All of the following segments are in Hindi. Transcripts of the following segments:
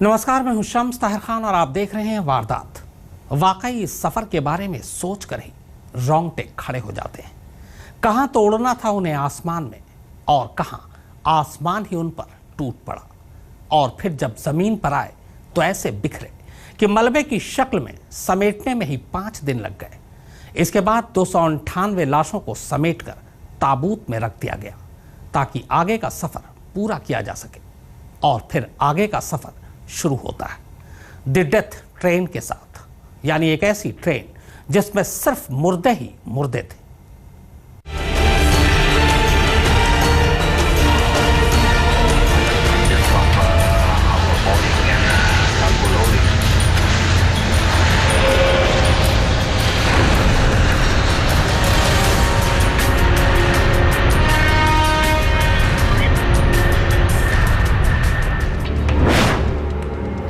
नमस्कार, मैं हूं शम्स ताहिर खान और आप देख रहे हैं वारदात। वाकई इस सफर के बारे में सोच कर ही रोंगटे खड़े हो जाते हैं। कहां तो उड़ना था उन्हें आसमान में और कहां आसमान ही उन पर टूट पड़ा और फिर जब जमीन पर आए तो ऐसे बिखरे कि मलबे की शक्ल में समेटने में ही 5 दिन लग गए। इसके बाद 298 लाशों को समेटकर ताबूत में रख दिया गया ताकि आगे का सफर पूरा किया जा सके। और फिर आगे का सफर शुरू होता है द डेथ ट्रेन के साथ, यानी एक ऐसी ट्रेन जिसमें सिर्फ मुर्दे ही मुर्दे थे।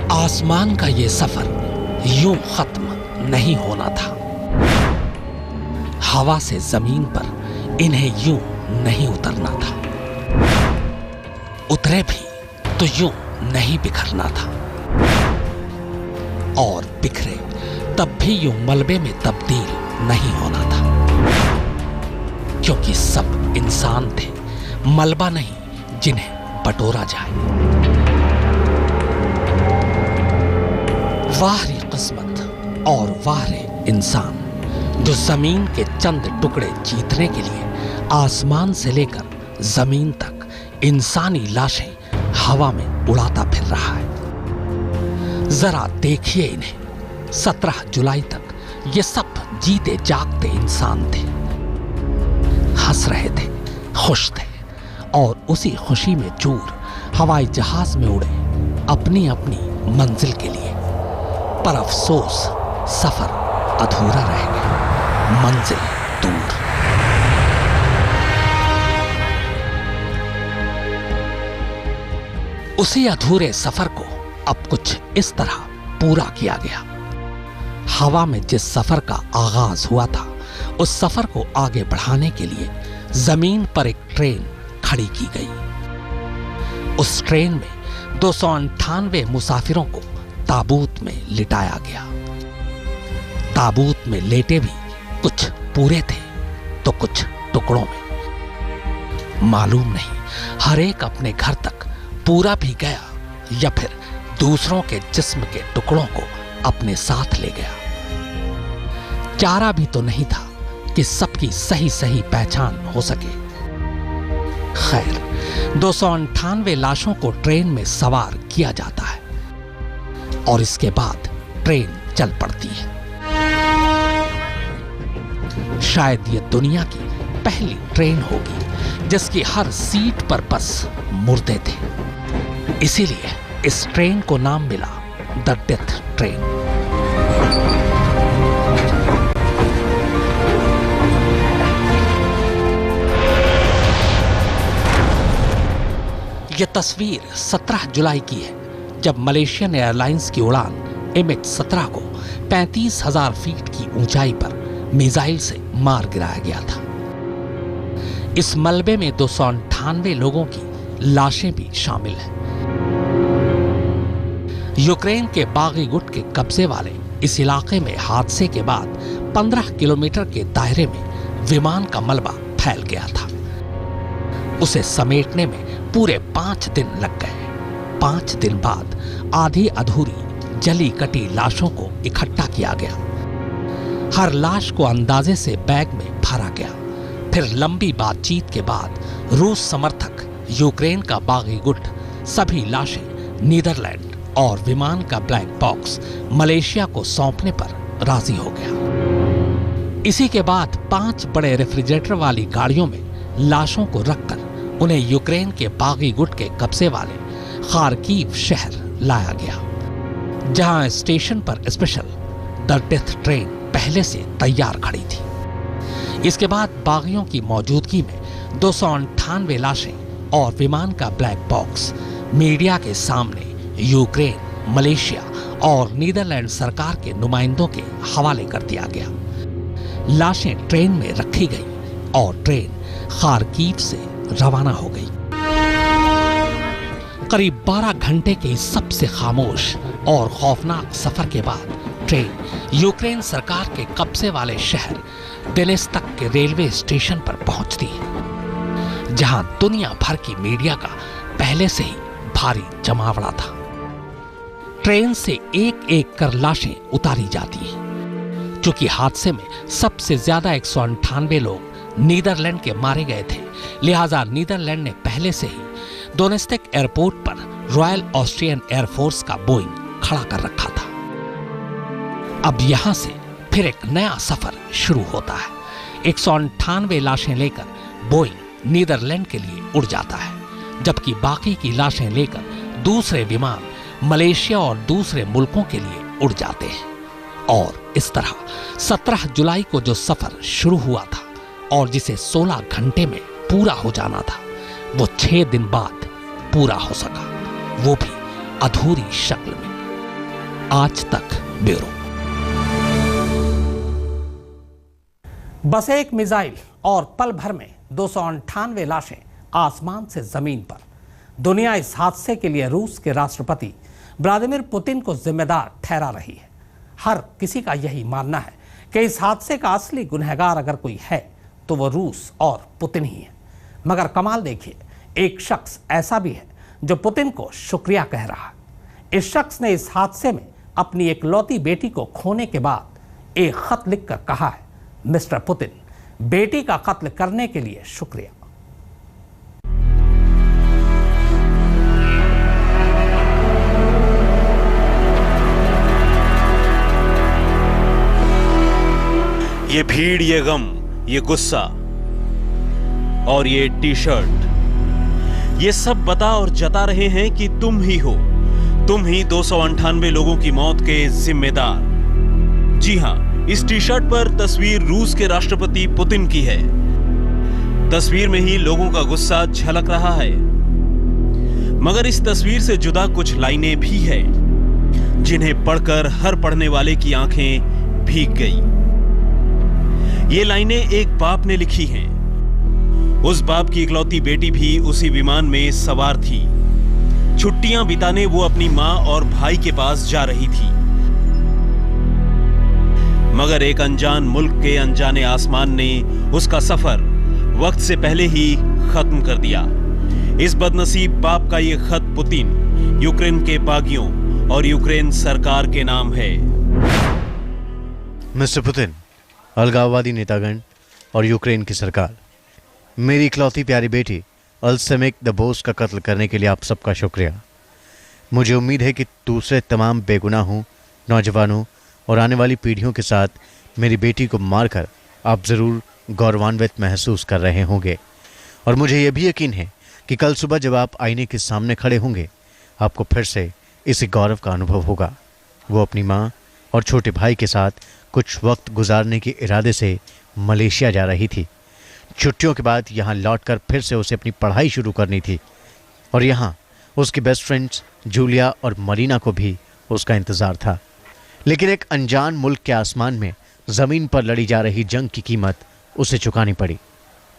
आसमान का ये सफर यूं खत्म नहीं होना था। हवा से जमीन पर इन्हें यूं नहीं उतरना था। उतरे भी तो यूं नहीं बिखरना था और बिखरे तब भी यूं मलबे में तब्दील नहीं होना था, क्योंकि सब इंसान थे, मलबा नहीं जिन्हें बटोरा जाए। वाह रे किस्मत और वाह रे इंसान जो जमीन के चंद टुकड़े जीतने के लिए आसमान से लेकर जमीन तक इंसानी लाशें हवा में उड़ाता फिर रहा है। जरा देखिए इन्हें। 17 जुलाई तक ये सब जीते जागते इंसान थे, हंस रहे थे, खुश थे और उसी खुशी में चूर हवाई जहाज में उड़े अपनी अपनी मंजिल के लिए। पर अफसोस सफर अधूरा रह गया, मंजिल दूर। उसी अधूरे सफर को अब कुछ इस तरह पूरा किया गया। हवा में जिस सफर का आगाज हुआ था, उस सफर को आगे बढ़ाने के लिए जमीन पर एक ट्रेन खड़ी की गई। उस ट्रेन में 298 मुसाफिरों को ताबूत में लिटाया गया। ताबूत में लेटे भी कुछ पूरे थे तो कुछ टुकड़ों में। मालूम नहीं हर एक अपने घर तक पूरा भी गया या फिर दूसरों के जिस्म के टुकड़ों को अपने साथ ले गया। चारा भी तो नहीं था कि सबकी सही सही पहचान हो सके। खैर, 298 लाशों को ट्रेन में सवार किया जाता है और इसके बाद ट्रेन चल पड़ती है। शायद ये दुनिया की पहली ट्रेन होगी जिसकी हर सीट पर बस मुर्दे थे। इसीलिए इस ट्रेन को नाम मिला द डेथ ट्रेन। यह तस्वीर 17 जुलाई की है, जब मलेशियन एयरलाइंस की उड़ान MH17 को 35,000 फीट की ऊंचाई पर मिसाइल से मार गिराया गया था। इस मलबे में 298 लोगों की लाशें भी शामिल हैं। यूक्रेन के बागी गुट के कब्जे वाले इस इलाके में हादसे के बाद 15 किलोमीटर के दायरे में विमान का मलबा फैल गया था। उसे समेटने में पूरे 5 दिन लग गए। 5 दिन बाद आधी अधूरी जली कटी लाशों को इकट्ठा किया गया। हर लाश को अंदाजे से बैग में भरा गया। फिर लंबी बातचीत के बाद रूस समर्थक यूक्रेन का बागी गुट सभी लाशें नीदरलैंड और विमान का ब्लैक बॉक्स मलेशिया को सौंपने पर राजी हो गया। इसी के बाद 5 बड़े रेफ्रिजरेटर वाली गाड़ियों में लाशों को रखकर उन्हें यूक्रेन के बागी गुट के कब्जे वाले खार्कीव शहर लाया गया, जहां स्टेशन पर स्पेशल द डेथ ट्रेन पहले से तैयार खड़ी थी। इसके बाद बागियों की मौजूदगी में 298 लाशें और विमान का ब्लैक बॉक्स मीडिया के सामने यूक्रेन, मलेशिया और नीदरलैंड सरकार के नुमाइंदों के हवाले कर दिया गया। लाशें ट्रेन में रखी गई और ट्रेन खार्कीव से रवाना हो गई। करीब 12 घंटे के इस सबसे खामोश और खौफनाक सफर के बाद ट्रेन यूक्रेन सरकार के कब्जे वाले शहर डेनेत्स्क के रेलवे स्टेशन पर पहुंचती है, जहां दुनिया भर की मीडिया का पहले से ही भारी जमावड़ा था। ट्रेन से एक एक कर लाशें उतारी जाती हैं। चूंकि हादसे में सबसे ज्यादा 198 लोग नीदरलैंड के मारे गए थे, लिहाजा नीदरलैंड ने पहले से ही डोनेत्स्क एयरपोर्ट पर रॉयल ऑस्ट्रियन एयरफोर्स का बोइंग खड़ा कर रखा था। अब यहां से फिर एक नया सफर शुरू होता है। 198 लाशें लेकर बोइंग नीदरलैंड के लिए उड़ जाता है, जबकि बाकी की लाशें लेकर दूसरे विमान मलेशिया और दूसरे मुल्कों के लिए उड़ जाते हैं। और इस तरह 17 जुलाई को जो सफर शुरू हुआ था और जिसे 16 घंटे में पूरा हो जाना था, वो 6 दिन बाद पूरा हो सका, वो भी अधूरी शक्ल में। आज तक ब्यूरो। बस एक मिसाइल और पल भर में 298 लाशें आसमान से जमीन पर। दुनिया इस हादसे के लिए रूस के राष्ट्रपति व्लादिमीर पुतिन को जिम्मेदार ठहरा रही है। हर किसी का यही मानना है कि इस हादसे का असली गुनहगार अगर कोई है तो वो रूस और पुतिन ही है। मगर कमाल देखिए, एक शख्स ऐसा भी है जो पुतिन को शुक्रिया कह रहा है। इस शख्स ने इस हादसे में अपनी इकलौती बेटी को खोने के बाद एक खत लिखकर कहा है, मिस्टर पुतिन, बेटी का कत्ल करने के लिए शुक्रिया। ये भीड़, ये गम, ये गुस्सा और ये टी शर्ट, ये सब बता और जता रहे हैं कि तुम ही हो, तुम ही 298 लोगों की मौत के जिम्मेदार। जी हां, इस टी शर्ट पर तस्वीर रूस के राष्ट्रपति पुतिन की है। तस्वीर में ही लोगों का गुस्सा झलक रहा है, मगर इस तस्वीर से जुदा कुछ लाइनें भी हैं, जिन्हें पढ़कर हर पढ़ने वाले की आंखें भीग गई। ये लाइनें एक बाप ने लिखी हैं। उस बाप की इकलौती बेटी भी उसी विमान में सवार थी। छुट्टियां बिताने वो अपनी मां और भाई के पास जा रही थी, मगर एक अनजान मुल्क के अनजाने आसमान ने उसका सफर वक्त से पहले ही खत्म कर दिया। इस बदनसीब बाप का ये खत पुतिन, यूक्रेन के बागियों और यूक्रेन सरकार के नाम है। मिस्टर पुतिन, अलगाववादी नेतागण और यूक्रेन की सरकार, मेरी इकलौती प्यारी बेटी एल्सेमिक द बोस्ट का कत्ल करने के लिए आप सबका शुक्रिया। मुझे उम्मीद है कि दूसरे तमाम बेगुनाहों, नौजवानों और आने वाली पीढ़ियों के साथ मेरी बेटी को मारकर आप ज़रूर गौरवान्वित महसूस कर रहे होंगे। और मुझे यह भी यकीन है कि कल सुबह जब आप आईने के सामने खड़े होंगे, आपको फिर से इसी गौरव का अनुभव होगा। वो अपनी माँ और छोटे भाई के साथ कुछ वक्त गुजारने के इरादे से मलेशिया जा रही थी। छुट्टियों के बाद यहाँ लौटकर फिर से उसे अपनी पढ़ाई शुरू करनी थी, और यहाँ उसकी बेस्ट फ्रेंड्स जूलिया और मरीना को भी उसका इंतज़ार था। लेकिन एक अनजान मुल्क के आसमान में ज़मीन पर लड़ी जा रही जंग की कीमत उसे चुकानी पड़ी।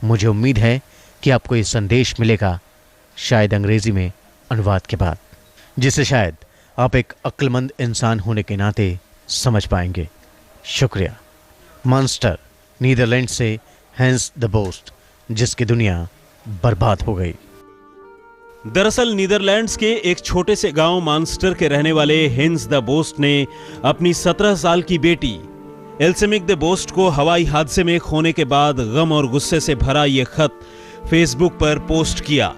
मुझे उम्मीद है कि आपको ये संदेश मिलेगा, शायद अंग्रेज़ी में अनुवाद के बाद, जिसे शायद आप एक अक्लमंद इंसान होने के नाते समझ पाएंगे। शुक्रिया। मॉन्स्टर, नीदरलैंड से हेंस द बोस्ट, जिसकी दुनिया बर्बाद हो गई। दरअसल नीदरलैंड्स के एक छोटे से गांव मानस्टर के रहने वाले हेंस द बोस्ट ने अपनी 17 साल की बेटी एल्सेमिक द बोस्ट को हवाई हादसे में खोने के बाद गम और गुस्से से भरा यह खत फेसबुक पर पोस्ट किया,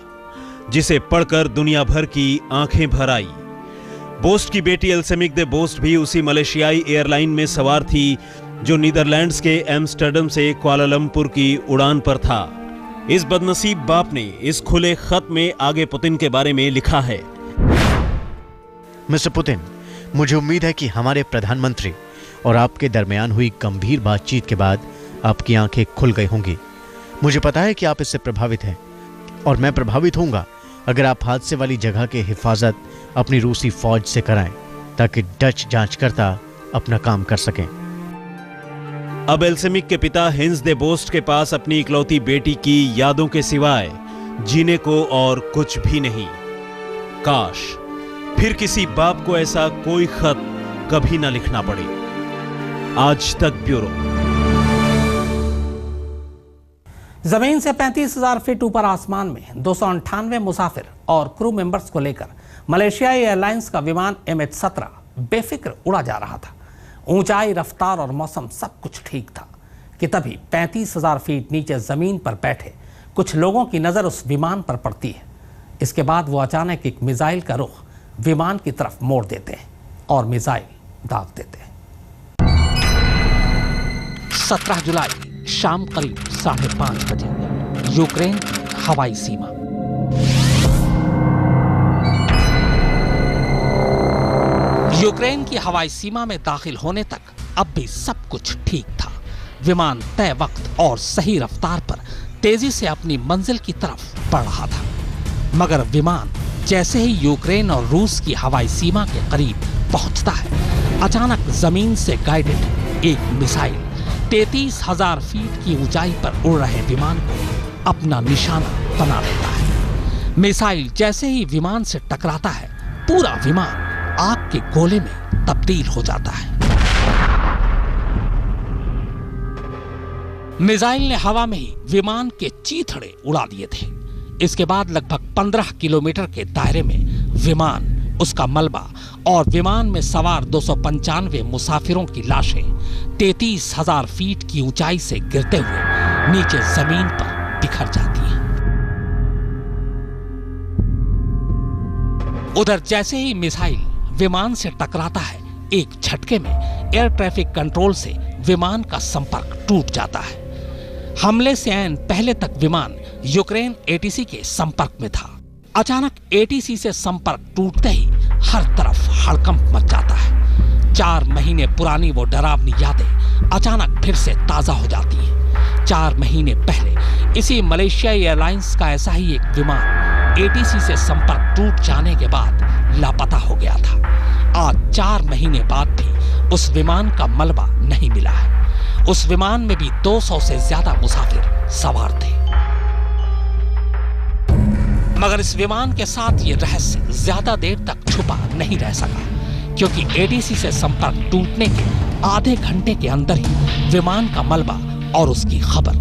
जिसे पढ़कर दुनिया भर की आंखें भर आई। बोस्ट की बेटी एल्सेमिक द बोस्ट भी उसी मलेशियाई एयरलाइन में सवार थी जो नीदरलैंड्स के एम्स्टर्डम से कुआलालंपुर की उड़ान पर था। इस बदनसीब बाप ने इस खुले खत में आगे पुतिन के बारे में लिखा है, मिस्टर पुतिन, मुझे उम्मीद है कि हमारे प्रधानमंत्री और आपके दरमियान हुई गंभीर बातचीत के बाद आपकी आंखें खुल गई होंगी। मुझे पता है कि आप इससे प्रभावित हैं, और मैं प्रभावित होऊंगा अगर आप हादसे वाली जगह की हिफाजत अपनी रूसी फौज से कराएं, ताकि डच जांचकर्ता अपना काम कर सकें। अब एल्सेमिक के पिता हेंस द बोस्ट के पास अपनी इकलौती बेटी की यादों के सिवाय जीने को और कुछ भी नहीं। काश फिर किसी बाप को ऐसा कोई खत कभी ना लिखना पड़े। आज तक ब्यूरो। जमीन से 35,000 फीट ऊपर आसमान में 298 मुसाफिर और क्रू मेंबर्स को लेकर मलेशियाई एयरलाइंस का विमान MH17 बेफिक्र उड़ा जा रहा था। ऊंचाई, रफ्तार और मौसम सब कुछ ठीक था कि तभी 35,000 फीट नीचे जमीन पर बैठे कुछ लोगों की नजर उस विमान पर पड़ती है। इसके बाद वो अचानक एक मिसाइल का रुख विमान की तरफ मोड़ देते हैं और मिसाइल दाग देते हैं। 17 जुलाई शाम करीब 5:30 बजे यूक्रेन की हवाई सीमा। यूक्रेन की हवाई सीमा में दाखिल होने तक अब भी सब कुछ ठीक था। विमान तय वक्त और सही रफ्तार पर तेजी से अपनी मंजिल की तरफ बढ़ रहा था, मगर विमान जैसे ही यूक्रेन और रूस की हवाई सीमा के करीब पहुंचता है, अचानक जमीन से गाइडेड एक मिसाइल 33,000 फीट की ऊंचाई पर उड़ रहे विमान को अपना निशाना बना लेता है। मिसाइल जैसे ही विमान से टकराता है, पूरा विमान आग के गोले में तब्दील हो जाता है। मिसाइल ने हवा में ही विमान के चीथड़े उड़ा दिए थे। इसके बाद लगभग 15 किलोमीटर के दायरे में विमान, उसका मलबा और विमान में सवार 295 मुसाफिरों की लाशें 33,000 फीट की ऊंचाई से गिरते हुए नीचे जमीन पर बिखर जाती हैं। उधर जैसे ही मिसाइल विमान से टकराता है, एक झटके में एयर ट्रैफिक कंट्रोल से विमान का संपर्क टूट जाता है। हमले से ऐन पहले तक विमान यूक्रेन ATC के संपर्क में था। अचानक ATC से संपर्क टूटते ही हर तरफ हड़कंप मच जाता है। 4 महीने पुरानी वो डरावनी यादें अचानक फिर से ताजा हो जाती हैं। 4 महीने पहले इसी मलेशियाई एयरलाइंस का ऐसा ही एक विमान ATC से संपर्क टूट जाने के बाद लापता हो गया था। आज 4 महीने बाद भी उस विमान का मलबा नहीं मिला है। उस विमान में भी 200 से ज्यादा मुसाफिर सवार थे, मगर इस विमान के साथ ये रहस्य ज्यादा देर तक छुपा नहीं रह सका, क्योंकि ATC से संपर्क टूटने के आधे घंटे के अंदर ही विमान का मलबा और उसकी खबर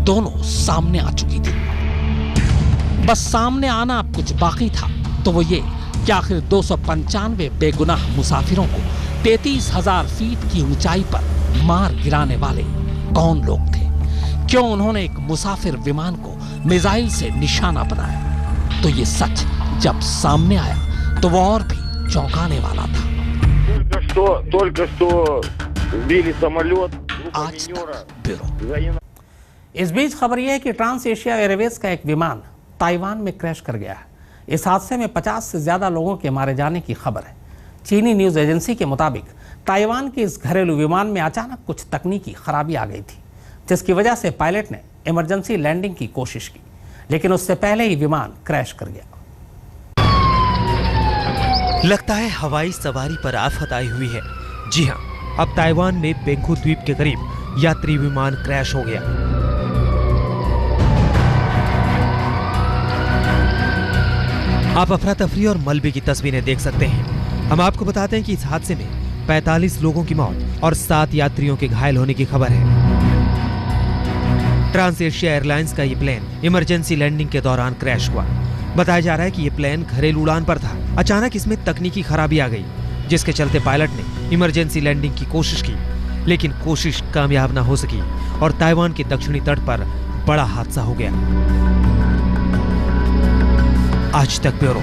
दोनों सामने आ चुकी थी। बस सामने आना अब कुछ बाकी था, तो वो ये कि आखिर 295 बेगुनाह मुसाफिरों को 33,000 फीट की ऊंचाई पर मार गिराने वाले कौन लोग थे? क्यों उन्होंने एक मुसाफिर विमान को मिसाइल से निशाना बनाया? तो ये सच जब सामने आया तो वो और भी चौंकाने वाला था। आज तक ब्यूरो। इस बीच खबर यह है कि ट्रांस एशिया एयरवेज का एक विमान ताइवान में क्रैश कर गया है। इस हादसे में 50 से ज्यादा लोगों के मारे जाने की खबर है। चीनी न्यूज एजेंसी के मुताबिक ताइवान के इस घरेलू विमान में अचानक कुछ तकनीकी खराबी आ गई थी, जिसकी वजह से पायलट ने इमरजेंसी लैंडिंग की कोशिश की, लेकिन उससे पहले ही विमान क्रैश कर गया। लगता है हवाई सवारी पर आफत आई हुई है। जी हां, अब ताइवान में बेंगखू द्वीप के करीब यात्री विमान क्रैश हो गया। आप अफरा तफरी और मलबे की तस्वीरें देख सकते हैं। हम आपको बताते हैं कि इस हादसे में 45 लोगों की मौत और 7 यात्रियों के घायल होने की खबर है। ट्रांस एशिया एयरलाइंस का ये प्लेन इमरजेंसी लैंडिंग के दौरान क्रैश हुआ। बताया जा रहा है कि ये प्लेन घरेलू उड़ान पर था। अचानक इसमें तकनीकी खराबी आ गई, जिसके चलते पायलट ने इमरजेंसी लैंडिंग की कोशिश की, लेकिन कोशिश कामयाब न हो सकी और ताइवान के दक्षिणी तट पर बड़ा हादसा हो गया। आज तक ब्यूरो।